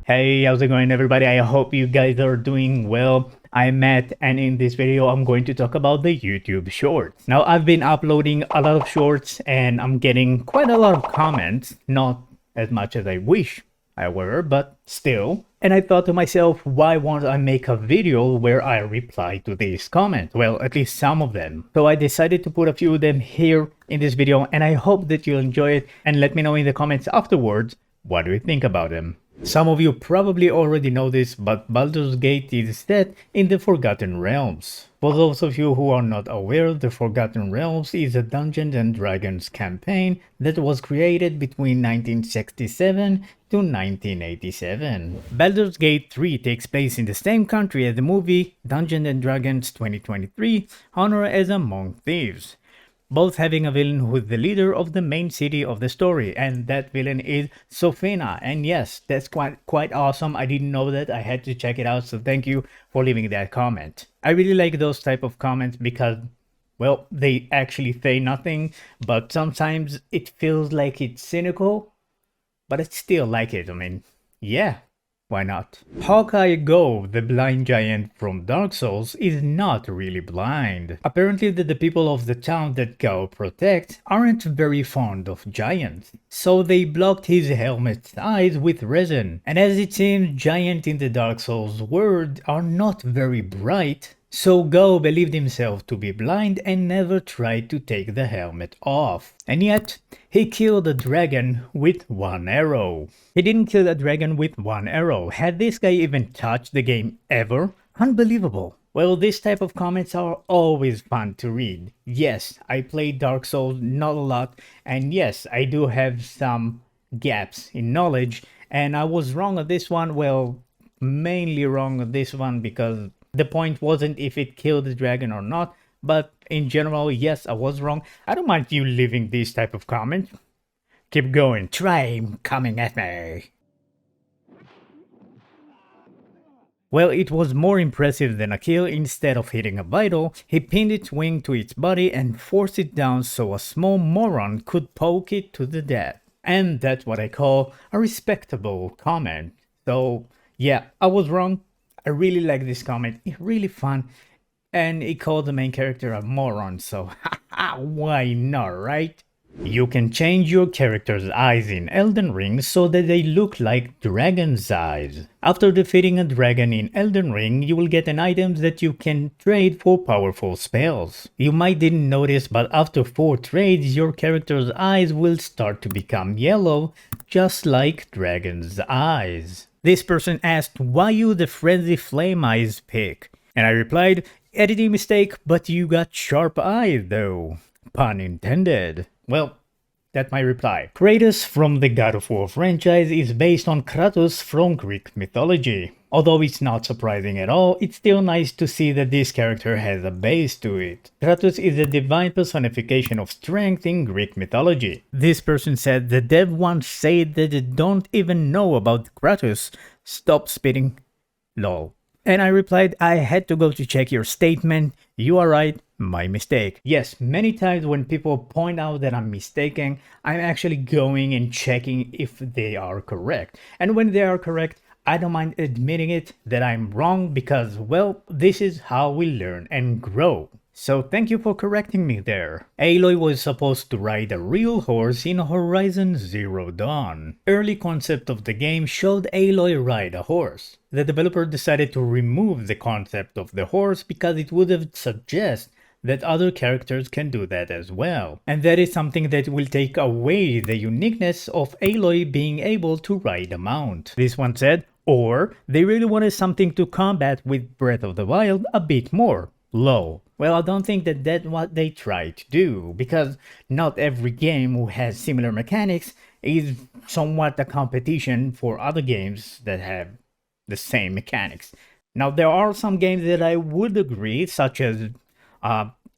Hey, how's it going everybody? I hope you guys are doing well. I'm Matt and in this video I'm going to talk about the YouTube Shorts. Now I've been uploading a lot of shorts and I'm getting quite a lot of comments, not as much as I wish I were, but still. And I thought to myself, why won't I make a video where I reply to these comments? Well, at least some of them. So I decided to put a few of them here in this video and I hope that you'll enjoy it and let me know in the comments afterwards, what do you think about them? Some of you probably already know this, but Baldur's Gate is set in the Forgotten Realms. For those of you who are not aware, the Forgotten Realms is a Dungeons and Dragons campaign that was created between 1967 to 1987. Baldur's Gate 3 takes place in the same country as the movie Dungeons and Dragons 2023, Honor as Among Thieves, both having a villain who is the leader of the main city of the story, and that villain is Sofina. And yes, that's quite awesome. I didn't know that. I had to check it out, so thank you for leaving that comment. I really like those type of comments because, well, they actually say nothing, but sometimes it feels like it's cynical, but I still like it. I mean, yeah. Why not? Hawkeye Go, the blind giant from Dark Souls, is not really blind. Apparently the people of the town that Go protects aren't very fond of giants, so they blocked his helmet's eyes with resin. And as it seems, giants in the Dark Souls world are not very bright, so Go believed himself to be blind and never tried to take the helmet off. And yet, he killed a dragon with one arrow. He didn't kill a dragon with one arrow. Had this guy even touched the game ever? Unbelievable. Well, this type of comments are always fun to read. Yes, I played Dark Souls not a lot, and yes, I do have some gaps in knowledge, and I was wrong on this one. Well, mainly wrong on this one because the point wasn't if it killed the dragon or not, but in general, yes, I was wrong. I don't mind you leaving these type of comments. Keep going, try coming at me. Well, it was more impressive than a kill. Instead of hitting a vital, he pinned its wing to its body and forced it down so a small moron could poke it to the death. And that's what I call a respectable comment. So, yeah, I was wrong. I really like this comment, it's really fun, and it called the main character a moron, so why not, right? You can change your character's eyes in Elden Ring so that they look like dragon's eyes. After defeating a dragon in Elden Ring, you will get an item that you can trade for powerful spells. You might didn't notice, but after 4 trades, your character's eyes will start to become yellow, just like dragon's eyes. This person asked, why you the frenzy flame eyes pick? And I replied, editing mistake, but you got sharp eyes though. Pun intended. Well, that's my reply. Kratos from the God of War franchise is based on Kratos from Greek mythology. Although it's not surprising at all, it's still nice to see that this character has a base to it. Kratos is a divine personification of strength in Greek mythology. This person said the dev once said that they don't even know about Kratos. Stop spitting. Lol. And I replied, I had to go to check your statement. You are right, my mistake. Yes, many times when people point out that I'm mistaken, I'm actually going and checking if they are correct. And when they are correct, I don't mind admitting it that I'm wrong because, well, this is how we learn and grow. So thank you for correcting me there. Aloy was supposed to ride a real horse in Horizon Zero Dawn. Early concept of the game showed Aloy ride a horse. The developer decided to remove the concept of the horse because it would have suggest that other characters can do that as well. And that is something that will take away the uniqueness of Aloy being able to ride a mount. This one said, or they really wanted something to combat with Breath of the Wild a bit more. Low. Well, I don't think that that's what they try to do, because not every game who has similar mechanics is somewhat a competition for other games that have the same mechanics. Now, there are some games that I would agree, such as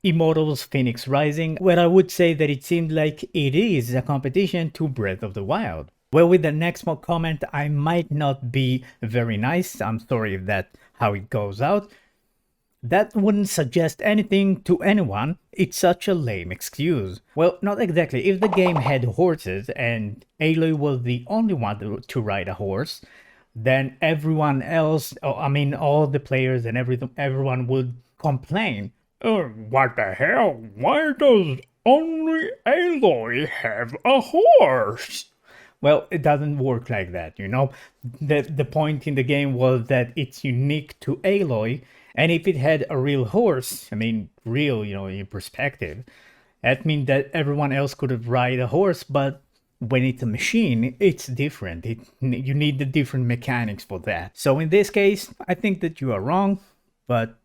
Immortals Phoenix Rising, where I would say that it seemed like it is a competition to Breath of the Wild. Well, with the next comment, I might not be very nice. I'm sorry if that's how it goes out. That wouldn't suggest anything to anyone, it's such a lame excuse. Well, not exactly. If the game had horses and Aloy was the only one to ride a horse, then everyone else, I mean, all the players and everyone would complain. What the hell? Why does only Aloy have a horse? Well, it doesn't work like that, you know? The point in the game was that it's unique to Aloy, and if it had a real horse, I mean, real, you know, in perspective, that means that everyone else could ride a horse, but when it's a machine, it's different. You need the different mechanics for that. So in this case, I think that you are wrong, but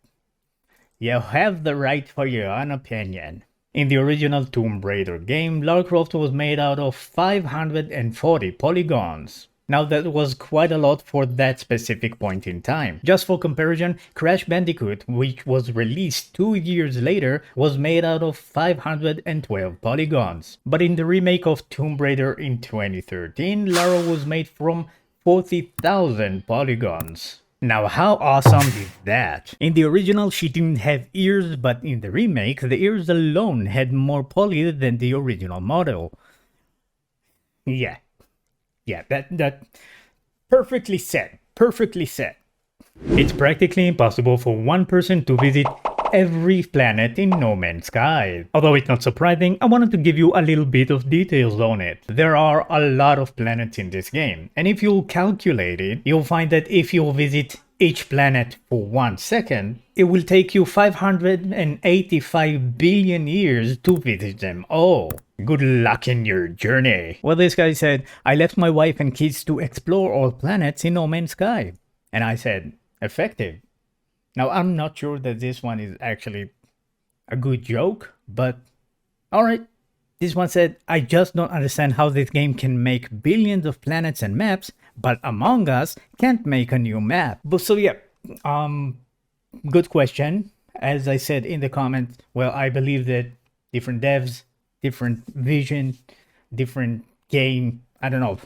you have the right for your own opinion. In the original Tomb Raider game, Lara Croft was made out of 540 polygons. Now that was quite a lot for that specific point in time. Just for comparison, Crash Bandicoot, which was released 2 years later, was made out of 512 polygons. But in the remake of Tomb Raider in 2013, Lara was made from 40,000 polygons. Now, how awesome is that? In the original, she didn't have ears, but in the remake, the ears alone had more poly than the original model. Yeah, that perfectly said, perfectly said. It's practically impossible for one person to visit every planet in No Man's Sky. Although it's not surprising, I wanted to give you a little bit of details on it. There are a lot of planets in this game, and if you'll calculate it, you'll find that if you'll visit each planet for 1 second, it will take you 585 billion years to visit them all. Good luck in your journey. Well, this guy said, I left my wife and kids to explore all planets in No Man's Sky. And I said, effective. Now, I'm not sure that this one is actually a good joke, but alright. This one said, I just don't understand how this game can make billions of planets and maps, but Among Us can't make a new map. But so yeah, good question. As I said in the comment, well, I believe that different devs, different vision, different game, I don't know.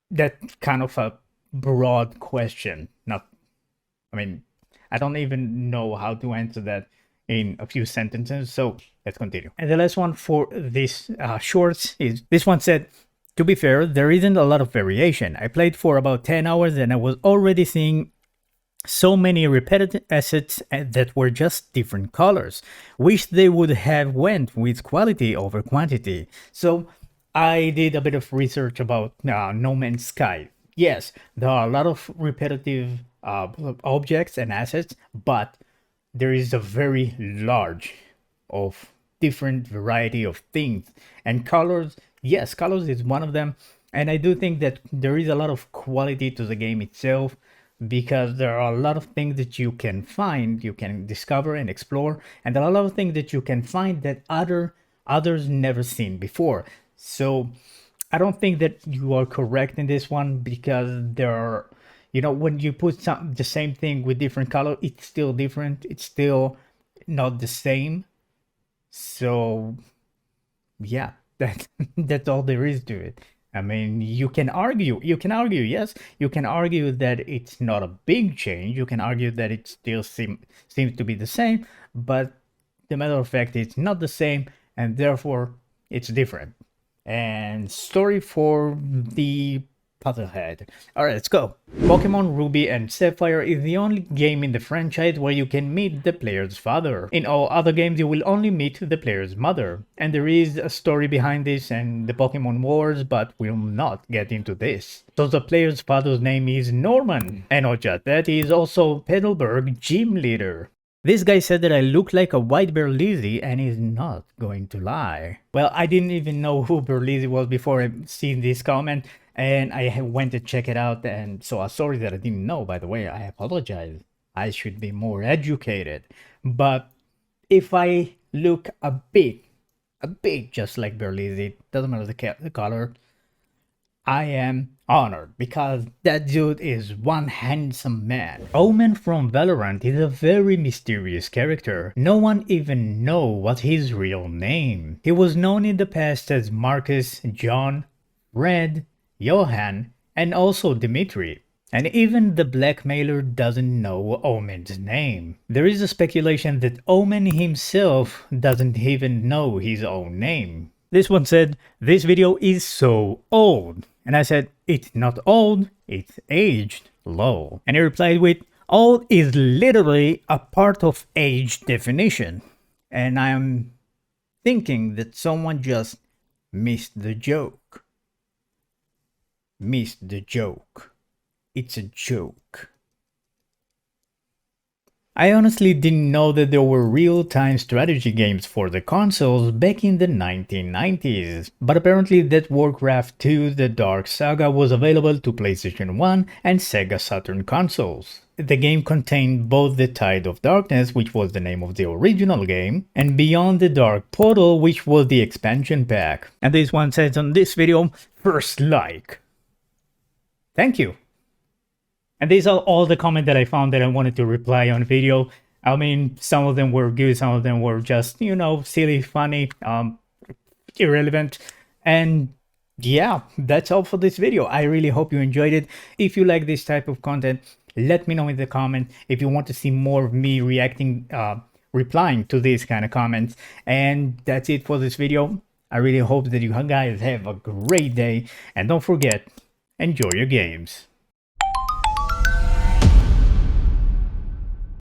That kind of a broad question. I don't even know how to answer that in a few sentences, so let's continue. And the last one for this shorts is, this one said, to be fair, there isn't a lot of variation. I played for about 10 hours and I was already seeing so many repetitive assets that were just different colors. Wish they would have went with quality over quantity. So I did a bit of research about No Man's Sky. Yes, there are a lot of repetitive objects and assets, but there is a very large of different variety of things. And colors, yes, colors is one of them. And I do think that there is a lot of quality to the game itself, because there are a lot of things that you can find, you can discover and explore, and there are a lot of things that you can find that others never seen before. So I don't think that you are correct in this one, because there are, you know, when you put the same thing with different color, it's still different. It's still not the same. So yeah, that's all there is to it. I mean, you can argue, yes, you can argue that it's not a big change. You can argue that it still seems to be the same, but the matter of fact, it's not the same, and therefore it's different. And story for the Puzzlehead. Alright, let's go. Pokemon Ruby and Sapphire is the only game in the franchise where you can meet the player's father. In all other games, you will only meet the player's mother. And there is a story behind this and the Pokemon Wars, but we'll not get into this. So the player's father's name is Norman. And not just that, he is also Petalburg gym leader. This guy said that I look like a white Berlizzi, and he's not going to lie. Well, I didn't even know who Berlizzi was before I seen this comment, and I went to check it out, and so sorry that I didn't know, by the way. I apologize. I should be more educated. But if I look a bit just like Berlizzi, doesn't matter the color, I am honored, because that dude is one handsome man. Omen from Valorant is a very mysterious character. No one even know what his real name. He was known in the past as Marcus, John, Red, Johan, and also Dimitri. And even the blackmailer doesn't know Omen's name. There is a speculation that Omen himself doesn't even know his own name. This one said, "This video is so old." And I said, "It's not old, it's aged low." And he replied with, "Old is literally a part of age definition." And I'm thinking that someone just missed the joke. Missed the joke. It's a joke. I honestly didn't know that there were real-time strategy games for the consoles back in the 1990s, but apparently that Warcraft 2 The Dark Saga was available to PlayStation 1 and Sega Saturn consoles. The game contained both The Tide of Darkness, which was the name of the original game, and Beyond the Dark Portal, which was the expansion pack. And this one says on this video, "First like." Thank you. And these are all the comments that I found that I wanted to reply on video. I mean, some of them were good, some of them were just, you know, silly, funny, irrelevant. And yeah, that's all for this video. I really hope you enjoyed it. If you like this type of content, let me know in the comments. If you want to see more of me reacting, replying to these kind of comments. And that's it for this video. I really hope that you guys have a great day. And don't forget, enjoy your games.